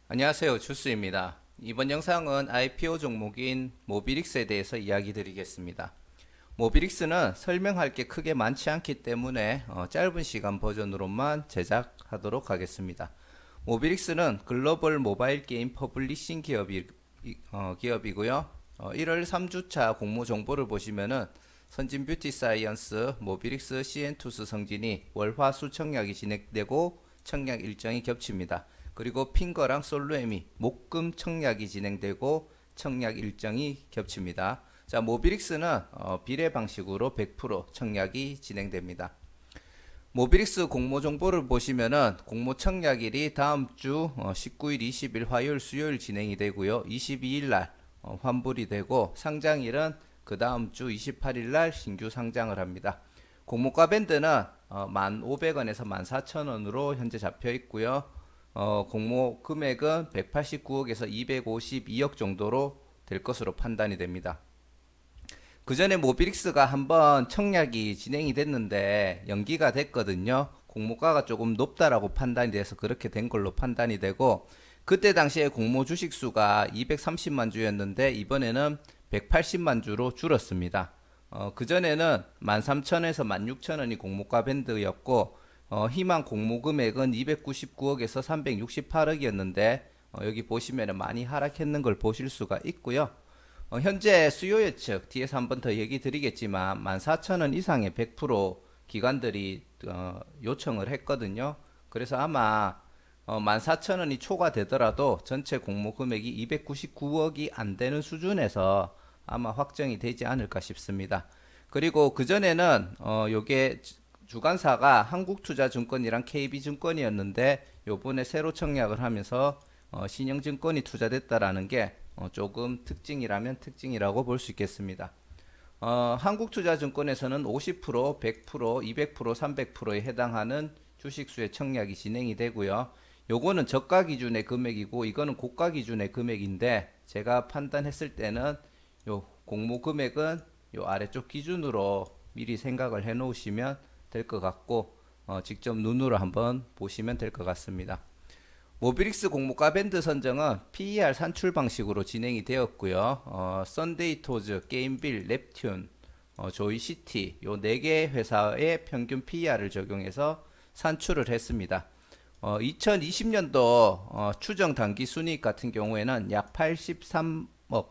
안녕하세요. 주스입니다. 이번 영상은 IPO 종목인 모비릭스에 대해서 이야기 드리겠습니다. 모비릭스는 설명할 게 크게 많지 않기 때문에 짧은 시간 버전으로만 제작하도록 하겠습니다. 모비릭스는 글로벌 모바일 게임 퍼블리싱 기업이고요. 1월 3주차 공모 정보를 보시면은 선진 뷰티 사이언스, 모비릭스, CN투스 성진이 월화 수청약이 진행되고 청약 일정이 겹칩니다. 그리고 핑거랑 솔로엠이 목금 청약이 진행되고 청약 일정이 겹칩니다. 자, 모비릭스는 비례 방식으로 100% 청약이 진행됩니다. 모비릭스 공모 정보를 보시면은 공모 청약일이 다음 주 19일, 20일 화요일, 수요일 진행이 되고요. 22일 날 환불이 되고 상장일은 그 다음 주 28일 날 신규 상장을 합니다. 공모가 밴드는 1,500원에서 14,000원으로 현재 잡혀 있고요. 공모 금액은 189억에서 252억 정도로 될 것으로 판단이 됩니다. 그 전에 모비릭스가 한번 청약이 진행이 됐는데 연기가 됐거든요. 공모가가 조금 높다라고 판단이 돼서 그렇게 된 걸로 판단이 되고, 그때 당시에 공모 주식 수가 230만 주였는데 이번에는 180만 주로 줄었습니다. 그 전에는 13,000원에서 16,000원이 공모가 밴드였고, 희망 공모 금액은 299억에서 368억이었는데 여기 보시면 많이 하락했는 걸 보실 수가 있고요. 현재 수요 예측 뒤에서 한번 더 얘기 드리겠지만 14,000원 이상의 100% 기관들이 요청을 했거든요. 그래서 아마 14,000원이 초과되더라도 전체 공모 금액이 299억이 안 되는 수준에서 아마 확정이 되지 않을까 싶습니다. 그리고 그전에는 요게 주관사가 한국투자증권이랑 KB증권이었는데 요번에 새로 청약을 하면서 신영증권이 투자됐다라는 게 조금 특징이라면 특징이라고 볼 수 있겠습니다. 한국투자증권에서는 50%, 100%, 200%, 300%에 해당하는 주식수의 청약이 진행이 되고요. 요거는 저가 기준의 금액이고 이거는 고가 기준의 금액인데 제가 판단했을 때는 요 공모 금액은 요 아래쪽 기준으로 미리 생각을 해 놓으시면 될 것 같고 직접 눈으로 한번 보시면 될 것 같습니다. 모비릭스 공모가 밴드 선정은 PER 산출 방식으로 진행이 되었고요. 썬데이토즈, 게임빌, nep튠, 조이시티 요 4개 회사의 평균 PER을 적용해서 산출을 했습니다. 2020년도 추정 당기 순이익 같은 경우에는 약 83억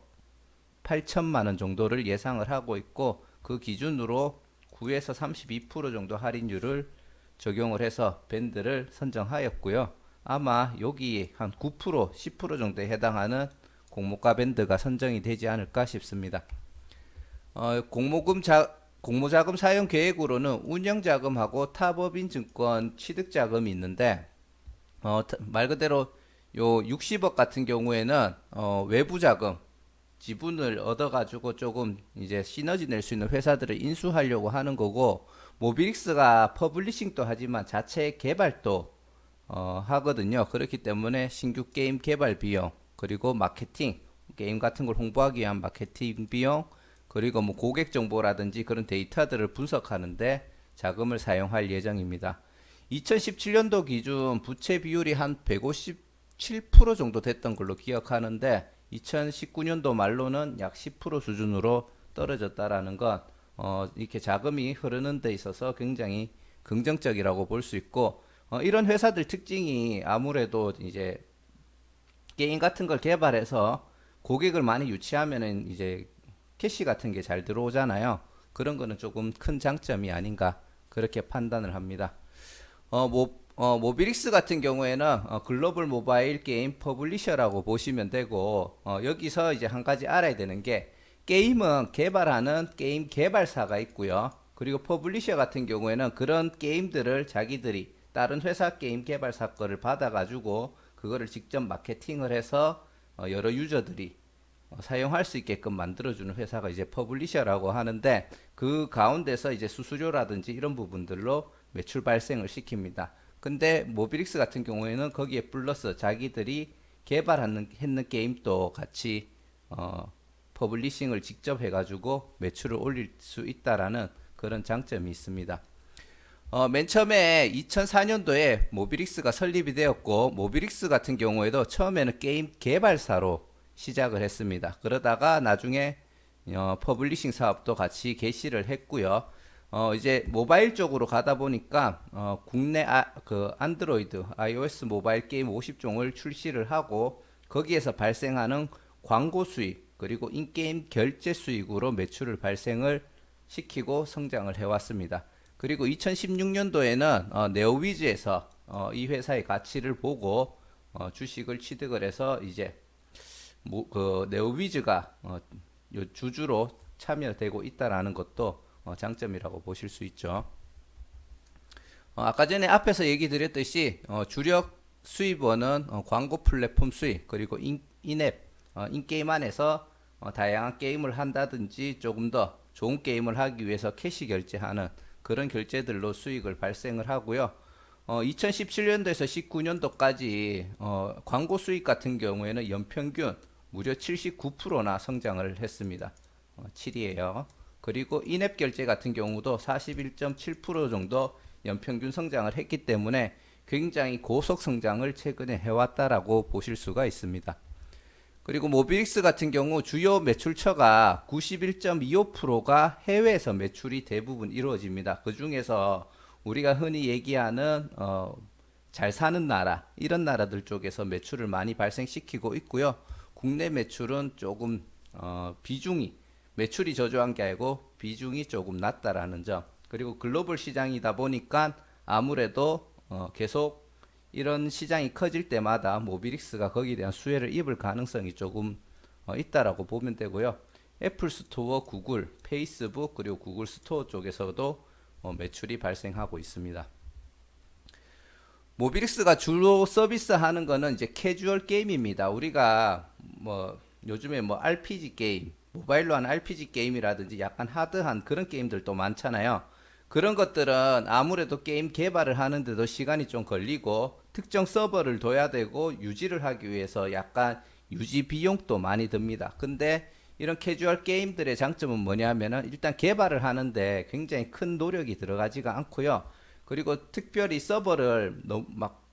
8천만 원 정도를 예상을 하고 있고, 그 기준으로 9에서 32% 정도 할인율을 적용을 해서 밴드를 선정하였고요. 아마 여기 한 9%, 10% 정도에 해당하는 공모가 밴드가 선정이 되지 않을까 싶습니다. 공모자금 사용 계획으로는 운영자금하고 타법인 증권 취득자금이 있는데, 말 그대로 요 60억 같은 경우에는 외부 자금, 지분을 얻어가지고 조금 이제 시너지 낼 수 있는 회사들을 인수하려고 하는 거고, 모비릭스가 퍼블리싱도 하지만 자체 개발도 하거든요. 그렇기 때문에 신규 게임 개발 비용, 그리고 마케팅, 게임 같은 걸 홍보하기 위한 마케팅 비용, 그리고 뭐 고객 정보라든지 그런 데이터들을 분석하는데 자금을 사용할 예정입니다. 2017년도 기준 부채 비율이 한 157% 정도 됐던 걸로 기억하는데 2019년도 말로는 약 10% 수준으로 떨어졌다라는 건 이렇게 자금이 흐르는 데 있어서 굉장히 긍정적이라고 볼 수 있고, 이런 회사들 특징이 아무래도 이제 게임 같은 걸 개발해서 고객을 많이 유치하면은 이제 캐시 같은 게 잘 들어오잖아요. 그런 거는 조금 큰 장점이 아닌가 그렇게 판단을 합니다. 모비릭스 같은 경우에는 글로벌 모바일 게임 퍼블리셔라고 보시면 되고, 여기서 이제 한 가지 알아야 되는 게 게임은 개발하는 게임 개발사가 있고요. 그리고 퍼블리셔 같은 경우에는 그런 게임들을 자기들이 다른 회사 게임 개발사 거를 받아가지고 그거를 직접 마케팅을 해서 여러 유저들이 사용할 수 있게끔 만들어주는 회사가 이제 퍼블리셔라고 하는데, 그 가운데서 이제 수수료라든지 이런 부분들로 매출 발생을 시킵니다. 근데 모비릭스 같은 경우에는 거기에 플러스 자기들이 개발하는 했는 게임도 같이 퍼블리싱을 직접 해가지고 매출을 올릴 수 있다라는 그런 장점이 있습니다. 맨 처음에 2004년도에 모비릭스가 설립이 되었고, 모비릭스 같은 경우에도 처음에는 게임 개발사로 시작을 했습니다. 그러다가 나중에 퍼블리싱 사업도 같이 개시를 했고요. 이제 모바일 쪽으로 가다 보니까 국내 그 안드로이드, iOS 모바일 게임 50종을 출시를 하고 거기에서 발생하는 광고 수익 그리고 인게임 결제 수익으로 매출을 발생을 시키고 성장을 해왔습니다. 그리고 2016년도에는 네오위즈에서 이 회사의 가치를 보고 주식을 취득을 해서 이제 그 네오위즈가 요 주주로 참여되고 있다라는 것도 장점이라고 보실 수 있죠. 아까 전에 앞에서 얘기 드렸듯이 주력 수입원은 광고 플랫폼 수익 그리고 인앱 인게임 안에서 다양한 게임을 한다든지 조금 더 좋은 게임을 하기 위해서 캐시 결제하는 그런 결제들로 수익을 발생을 하고요. 2017년도에서 19년도까지 광고 수익 같은 경우에는 연평균 무려 79%나 성장을 했습니다. 7이에요. 그리고 인앱 결제 같은 경우도 41.7% 정도 연평균 성장을 했기 때문에 굉장히 고속 성장을 최근에 해왔다라고 보실 수가 있습니다. 그리고 모비릭스 같은 경우 주요 매출처가 91.25%가 해외에서 매출이 대부분 이루어집니다. 그 중에서 우리가 흔히 얘기하는 잘 사는 나라 이런 나라들 쪽에서 매출을 많이 발생시키고 있고요. 국내 매출은 조금 비중이 매출이 저조한 게 아니고 비중이 조금 낮다라는 점. 그리고 글로벌 시장이다 보니까 아무래도 계속 이런 시장이 커질 때마다 모비릭스가 거기에 대한 수혜를 입을 가능성이 조금 있다라고 보면 되고요. 애플 스토어, 구글, 페이스북 그리고 구글 스토어 쪽에서도 매출이 발생하고 있습니다. 모비릭스가 주로 서비스하는 거는 이제 캐주얼 게임입니다. 우리가 뭐 요즘에 뭐 RPG 게임, 모바일로 하는 RPG 게임이라든지 약간 하드한 그런 게임들도 많잖아요. 그런 것들은 아무래도 게임 개발을 하는데도 시간이 좀 걸리고 특정 서버를 둬야 되고 유지를 하기 위해서 약간 유지 비용도 많이 듭니다. 근데 이런 캐주얼 게임들의 장점은 뭐냐면은 일단 개발을 하는데 굉장히 큰 노력이 들어가지가 않고요. 그리고 특별히 서버를 너무 막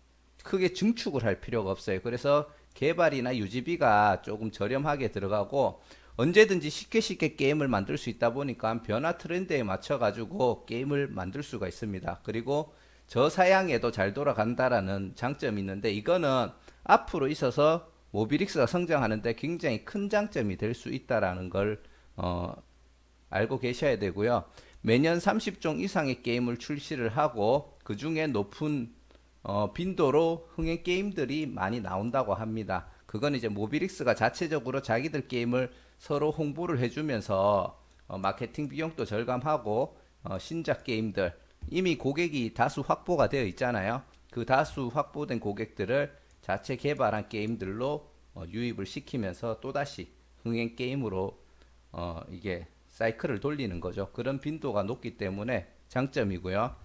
크게 증축을 할 필요가 없어요. 그래서 개발이나 유지비가 조금 저렴하게 들어가고 언제든지 쉽게 게임을 만들 수 있다 보니까 변화 트렌드에 맞춰 가지고 게임을 만들 수가 있습니다. 그리고 저사양에도 잘 돌아간다라는 장점이 있는데 이거는 앞으로 있어서 모비릭스가 성장하는데 굉장히 큰 장점이 될 수 있다라는 걸 알고 계셔야 되고요. 매년 30종 이상의 게임을 출시를 하고 그 중에 높은 빈도로 흥행 게임들이 많이 나온다고 합니다. 그건 이제 모비릭스가 자체적으로 자기들 게임을 서로 홍보를 해주면서 마케팅 비용도 절감하고 신작 게임들 이미 고객이 다수 확보가 되어 있잖아요. 그 다수 확보된 고객들을 자체 개발한 게임들로 유입을 시키면서 또다시 흥행 게임으로 이게 사이클을 돌리는 거죠. 그런 빈도가 높기 때문에 장점이고요.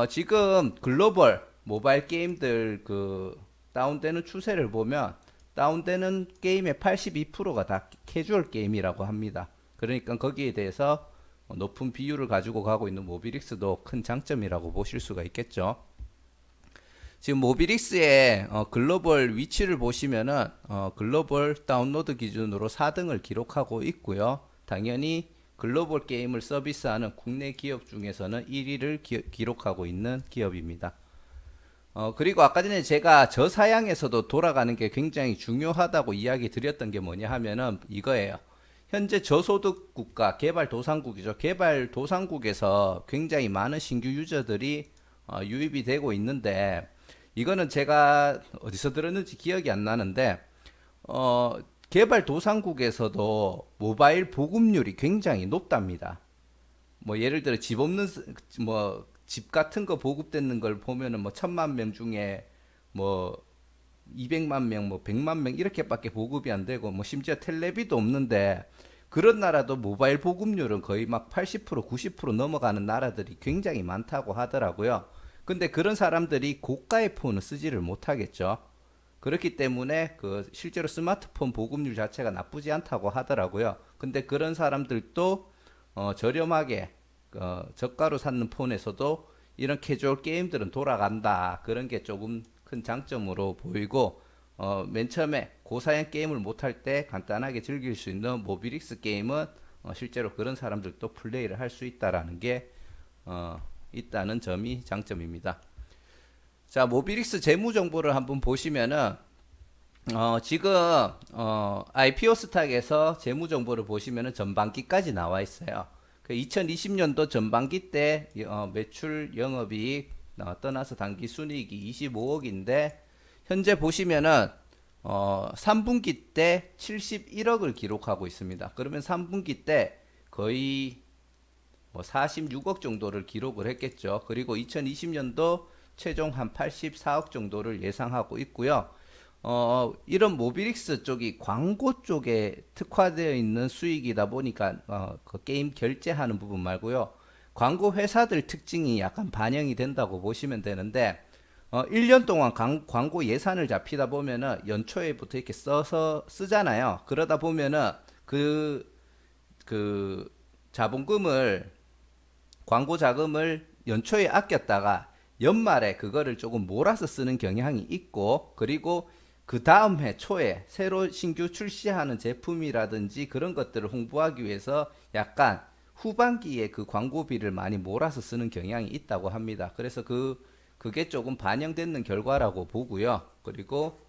지금 글로벌 모바일 게임들 그 다운되는 추세를 보면 다운되는 게임의 82%가 다 캐주얼 게임이라고 합니다. 그러니까 거기에 대해서 높은 비율을 가지고 가고 있는 모비릭스도 큰 장점이라고 보실 수가 있겠죠. 지금 모비릭스의 글로벌 위치를 보시면은 글로벌 다운로드 기준으로 4등을 기록하고 있고요. 당연히 글로벌 게임을 서비스하는 국내 기업 중에서는 1위를 기록하고 있는 기업입니다. 그리고 아까 전에 제가 저사양에서도 돌아가는 게 굉장히 중요하다고 이야기 드렸던 게 뭐냐 하면은 이거예요. 현재 저소득 국가, 개발도상국이죠. 개발도상국에서 굉장히 많은 신규 유저들이 유입이 되고 있는데 이거는 제가 어디서 들었는지 기억이 안 나는데 개발도상국에서도 모바일 보급률이 굉장히 높답니다. 뭐 예를 들어 집 없는 뭐 집 같은 거 보급되는 걸 보면은 뭐 1000만 명 중에 뭐 200만 명, 뭐 100만 명 이렇게밖에 보급이 안 되고 뭐 심지어 텔레비도 없는데 그런 나라도 모바일 보급률은 거의 막 80%, 90% 넘어가는 나라들이 굉장히 많다고 하더라고요. 근데 그런 사람들이 고가의 폰을 쓰지를 못하겠죠. 그렇기 때문에 그 실제로 스마트폰 보급률 자체가 나쁘지 않다고 하더라고요. 근데 그런 사람들도 저렴하게 저가로 샀는 폰에서도 이런 캐주얼 게임들은 돌아간다. 그런 게 조금 큰 장점으로 보이고, 맨 처음에 고사양 게임을 못할 때 간단하게 즐길 수 있는 모비릭스 게임은 실제로 그런 사람들도 플레이를 할 수 있다라는 게 있다는 점이 장점입니다. 자, 모비릭스 재무 정보를 한번 보시면은 지금 IPO 스탁에서 재무 정보를 보시면은 전반기까지 나와 있어요. 그 2020년도 전반기 때 매출 영업이익 떠나서 당기 순이익이 25억인데 현재 보시면은 3분기 때 71억을 기록하고 있습니다. 그러면 3분기 때 거의 뭐 46억 정도를 기록을 했겠죠. 그리고 2020년도 최종 한 84억 정도를 예상하고 있고요. 이런 모비릭스 쪽이 광고 쪽에 특화되어 있는 수익이다 보니까 그 게임 결제하는 부분 말고요. 광고 회사들 특징이 약간 반영이 된다고 보시면 되는데 1년 동안 광고 예산을 잡히다 보면은 연초에부터 이렇게 써서 쓰잖아요. 그러다 보면은 그 자본금을 광고 자금을 연초에 아꼈다가 연말에 그거를 조금 몰아서 쓰는 경향이 있고 그리고 그 다음 해 초에 새로 신규 출시하는 제품이라든지 그런 것들을 홍보하기 위해서 약간 후반기에 그 광고비를 많이 몰아서 쓰는 경향이 있다고 합니다. 그래서 그게 조금 반영되는 결과라고 보고요. 그리고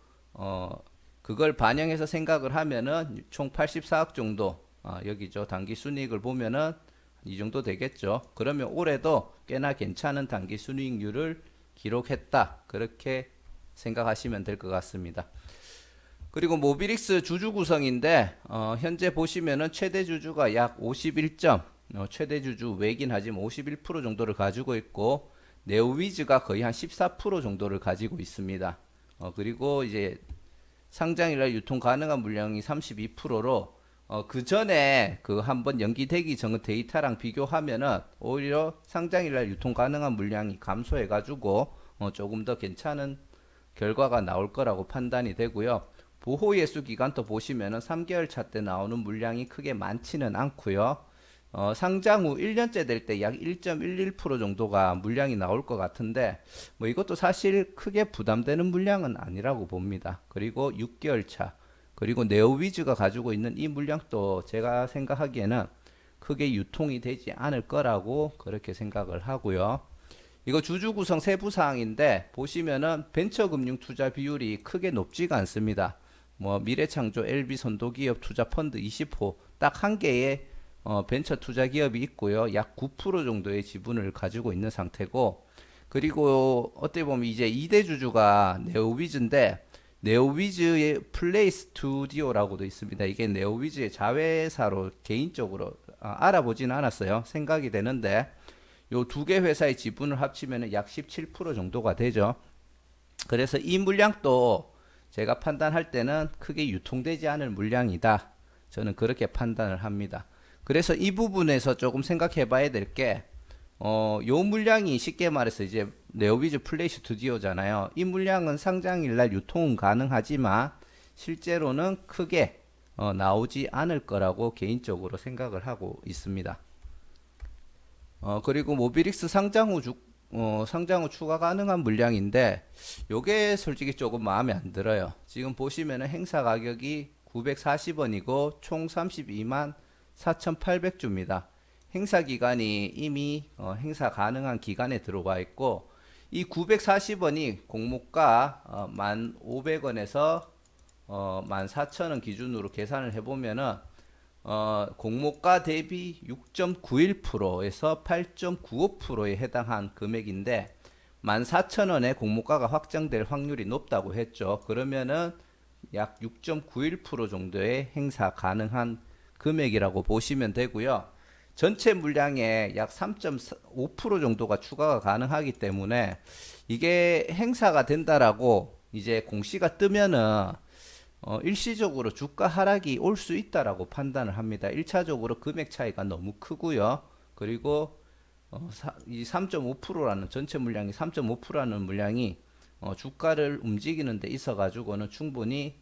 그걸 반영해서 생각을 하면은 총 84억 정도 여기죠. 단기 순이익을 보면은 이 정도 되겠죠. 그러면 올해도 꽤나 괜찮은 단기 순이익률을 기록했다. 그렇게 생각하시면 될 것 같습니다. 그리고 모비릭스 주주 구성인데 현재 보시면은 최대 주주가 약 51점, 최대 주주 외긴 하지만 51% 정도를 가지고 있고 네오위즈가 거의 한 14% 정도를 가지고 있습니다. 그리고 이제 상장일날 유통 가능한 물량이 32%로 그 전에 그 한번 연기되기 전 데이터랑 비교하면은 오히려 상장일날 유통 가능한 물량이 감소해가지고 조금 더 괜찮은 결과가 나올 거라고 판단이 되고요. 보호 예수 기간도 보시면은 3개월 차 때 나오는 물량이 크게 많지는 않고요. 상장 후 1년째 될 때 약 1.11% 정도가 물량이 나올 것 같은데 뭐 이것도 사실 크게 부담되는 물량은 아니라고 봅니다. 그리고 6개월 차 그리고 네오위즈가 가지고 있는 이 물량도 제가 생각하기에는 크게 유통이 되지 않을 거라고 그렇게 생각을 하고요. 이거 주주 구성 세부 사항인데 보시면은 벤처금융 투자 비율이 크게 높지가 않습니다. 뭐 미래창조, LB선도기업 투자 펀드 20호 딱 한 개의 벤처 투자 기업이 있고요. 약 9% 정도의 지분을 가지고 있는 상태고 그리고 어떻게 보면 이제 2대 주주가 네오위즈인데 네오위즈의 플레이 스튜디오라고도 있습니다. 이게 네오위즈의 자회사로 개인적으로 알아보진 않았어요. 생각이 되는데 요 두 개 회사의 지분을 합치면 약 17% 정도가 되죠. 그래서 이 물량도 제가 판단할 때는 크게 유통되지 않을 물량이다. 저는 그렇게 판단을 합니다. 그래서 이 부분에서 조금 생각해 봐야 될 게, 요 물량이 쉽게 말해서 이제 네오비즈 플레이 스튜디오잖아요. 이 물량은 상장일날 유통은 가능하지만 실제로는 크게 나오지 않을 거라고 개인적으로 생각을 하고 있습니다. 그리고 모비릭스 상장 후 추가 가능한 물량인데 요게 솔직히 조금 마음에 안 들어요. 지금 보시면은 행사 가격이 940원이고 총 32만 4,800주입니다. 행사 기간이 이미 행사 가능한 기간에 들어와 있고 이 940원이 공모가 1,500원에서 14,000원 기준으로 계산을 해보면은 공모가 대비 6.91%에서 8.95%에 해당한 금액인데 14,000원에 공모가가 확정될 확률이 높다고 했죠. 그러면은 약 6.91% 정도의 행사 가능한 금액이라고 보시면 되고요. 전체 물량의 약 3.5% 정도가 추가가 가능하기 때문에 이게 행사가 된다라고 이제 공시가 뜨면은 일시적으로 주가 하락이 올 수 있다라고 판단을 합니다. 1차적으로 금액 차이가 너무 크고요. 그리고 이 3.5%라는 전체 물량이 3.5%라는 물량이 주가를 움직이는 데 있어 가지고는 충분히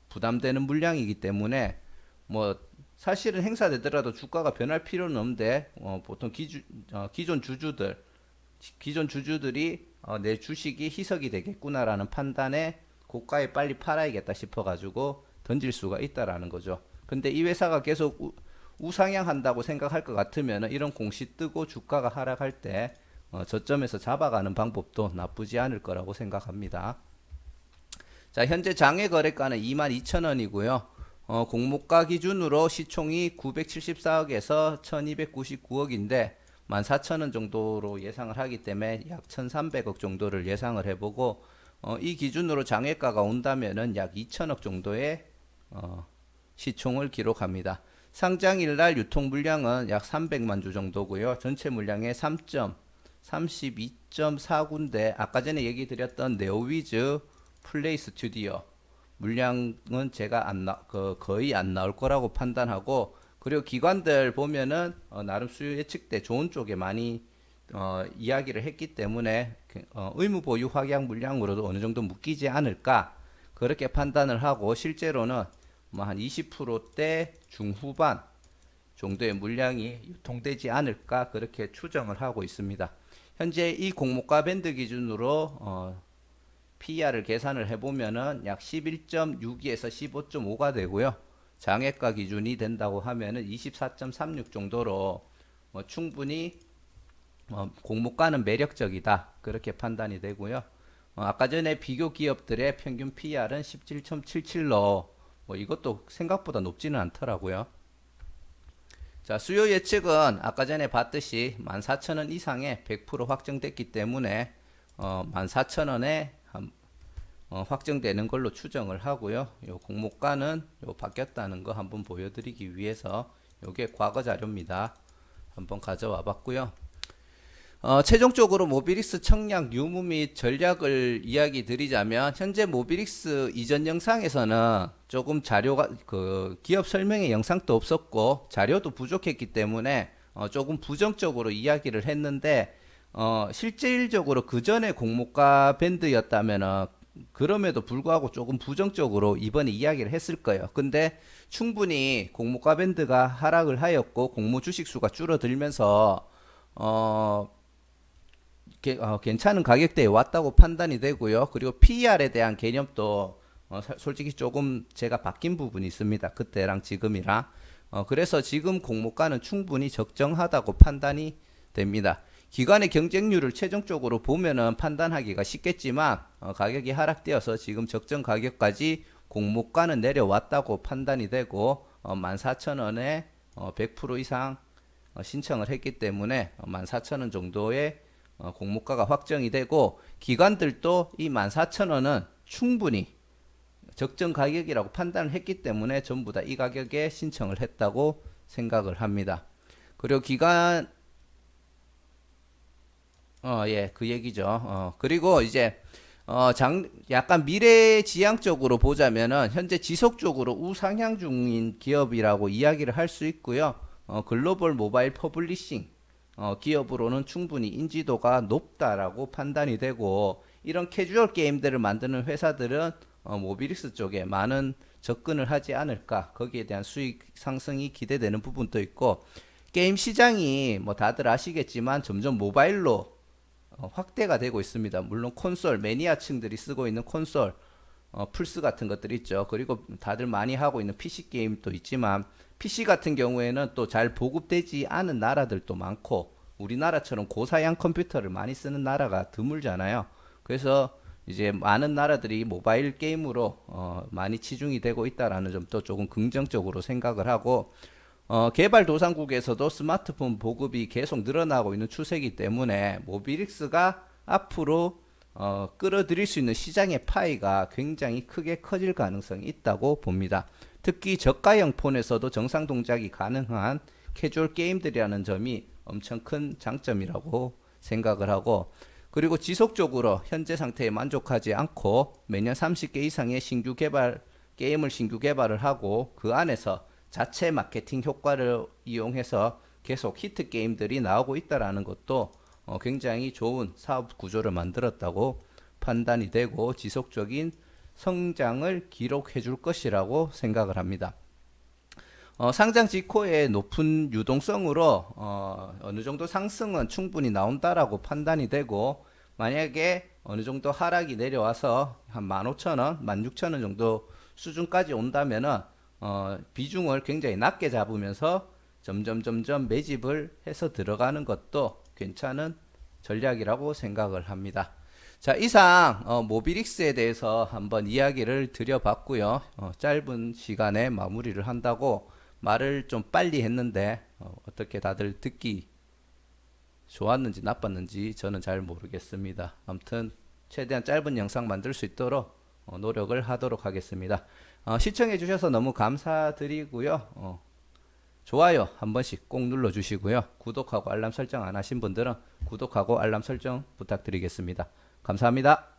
부담되는 물량이기 때문에 뭐 사실은 행사되더라도 주가가 변할 필요는 없는데 보통 기존 주주들 기존 주주들이 내 주식이 희석이 되겠구나라는 판단에 고가에 빨리 팔아야겠다 싶어가지고 던질 수가 있다라는 거죠. 근데 이 회사가 계속 우상향한다고 생각할 것 같으면 이런 공시 뜨고 주가가 하락할 때 저점에서 잡아가는 방법도 나쁘지 않을 거라고 생각합니다. 자, 현재 장외 거래가는 22,000원이고요. 공모가 기준으로 시총이 974억에서 1299억인데 14,000원 정도로 예상을 하기 때문에 약 1,300억 정도를 예상을 해보고 이 기준으로 장외가가 온다면은 약 2,000억 정도의 시총을 기록합니다. 상장일 날 유통 물량은 약 300만 주 정도고요. 전체 물량의 32.4군데 아까 전에 얘기 드렸던 네오위즈 플레이 스튜디오 물량은 제가 거의 안 나올 거라고 판단하고, 그리고 기관들 보면은 나름 수요 예측대 좋은 쪽에 많이 이야기를 했기 때문에 의무 보유 확약 물량으로도 어느 정도 묶이지 않을까 그렇게 판단을 하고, 실제로는 뭐 한 20%대 중후반 정도의 물량이 유통되지 않을까 그렇게 추정을 하고 있습니다. 현재 이 공모가 밴드 기준으로 PER을 계산을 해보면은 약 11.62에서 15.5가 되고요. 장외가 기준이 된다고 하면은 24.36 정도로 충분히 공모가는 매력적이다 그렇게 판단이 되고요. 아까 전에 비교 기업들의 평균 PER은 17.77로 이것도 생각보다 높지는 않더라고요. 자, 수요 예측은 아까 전에 봤듯이 14,000원 이상에 100% 확정됐기 때문에 14,000원에 확정되는 걸로 추정을 하고요. 요 공모가는 바뀌었다는 거 한번 보여드리기 위해서 요게 과거 자료입니다. 한번 가져와 봤고요. 최종적으로 모비릭스 청약 유무 및 전략을 이야기 드리자면, 현재 모비릭스 이전 영상에서는 조금 자료가 기업 설명의 영상도 없었고 자료도 부족했기 때문에 조금 부정적으로 이야기를 했는데, 실질적으로 그 전에 공모가 밴드였다면은 그럼에도 불구하고 조금 부정적으로 이번에 이야기를 했을 거예요. 근데 충분히 공모가 밴드가 하락을 하였고 공모 주식 수가 줄어들면서 괜찮은 가격대에 왔다고 판단이 되고요. 그리고 PER에 대한 개념도 솔직히 조금 제가 바뀐 부분이 있습니다. 그때랑 지금이랑. 그래서 지금 공모가는 충분히 적정하다고 판단이 됩니다. 기관의 경쟁률을 최종적으로 보면은 판단하기가 쉽겠지만 가격이 하락되어서 지금 적정 가격까지 공모가는 내려왔다고 판단이 되고 14,000원에 100% 이상 신청을 했기 때문에 14,000원 정도의 공모가가 확정이 되고, 기관들도 이 14,000원은 충분히 적정 가격이라고 판단을 했기 때문에 전부 다 이 가격에 신청을 했다고 생각을 합니다. 그리고 기관 그 얘기죠. 그리고 이제 약간 미래지향적으로 보자면은 현재 지속적으로 우상향 중인 기업이라고 이야기를 할 수 있고요. 글로벌 모바일 퍼블리싱 기업으로는 충분히 인지도가 높다라고 판단이 되고, 이런 캐주얼 게임들을 만드는 회사들은 모비릭스 쪽에 많은 접근을 하지 않을까, 거기에 대한 수익 상승이 기대되는 부분도 있고, 게임 시장이 뭐 다들 아시겠지만 점점 모바일로 확대가 되고 있습니다. 물론 콘솔 매니아층들이 쓰고 있는 콘솔 플스 같은 것들 있죠. 그리고 다들 많이 하고 있는 PC 게임도 있지만, PC 같은 경우에는 또 잘 보급되지 않은 나라들도 많고, 우리나라처럼 고사양 컴퓨터를 많이 쓰는 나라가 드물잖아요. 그래서 이제 많은 나라들이 모바일 게임으로 많이 치중이 되고 있다라는 점도 조금 긍정적으로 생각을 하고, 개발도상국에서도 스마트폰 보급이 계속 늘어나고 있는 추세이기 때문에 모비릭스가 앞으로 끌어들일 수 있는 시장의 파이가 굉장히 크게 커질 가능성이 있다고 봅니다. 특히 저가형 폰에서도 정상 동작이 가능한 캐주얼 게임들이라는 점이 엄청 큰 장점이라고 생각을 하고, 그리고 지속적으로 현재 상태에 만족하지 않고 매년 30개 이상의 게임을 신규 개발을 하고 그 안에서 자체 마케팅 효과를 이용해서 계속 히트 게임들이 나오고 있다라는 것도 굉장히 좋은 사업 구조를 만들었다고 판단이 되고, 지속적인 성장을 기록해 줄 것이라고 생각을 합니다. 상장 직후에 높은 유동성으로 어느 정도 상승은 충분히 나온다라고 판단이 되고, 만약에 어느 정도 하락이 내려와서 한 15,000원, 16,000원 정도 수준까지 온다면은 비중을 굉장히 낮게 잡으면서 점점 매집을 해서 들어가는 것도 괜찮은 전략이라고 생각을 합니다. 자, 이상 모비릭스에 대해서 한번 이야기를 드려봤고요. 짧은 시간에 마무리를 한다고 말을 좀 빨리 했는데 어떻게 다들 듣기 좋았는지 나빴는지 저는 잘 모르겠습니다. 아무튼 최대한 짧은 영상 만들 수 있도록 노력을 하도록 하겠습니다. 시청해 주셔서 너무 감사드리고요. 좋아요 한 번씩 꼭 눌러 주시고요. 구독하고 알람 설정 안 하신 분들은 구독하고 알람 설정 부탁드리겠습니다. 감사합니다.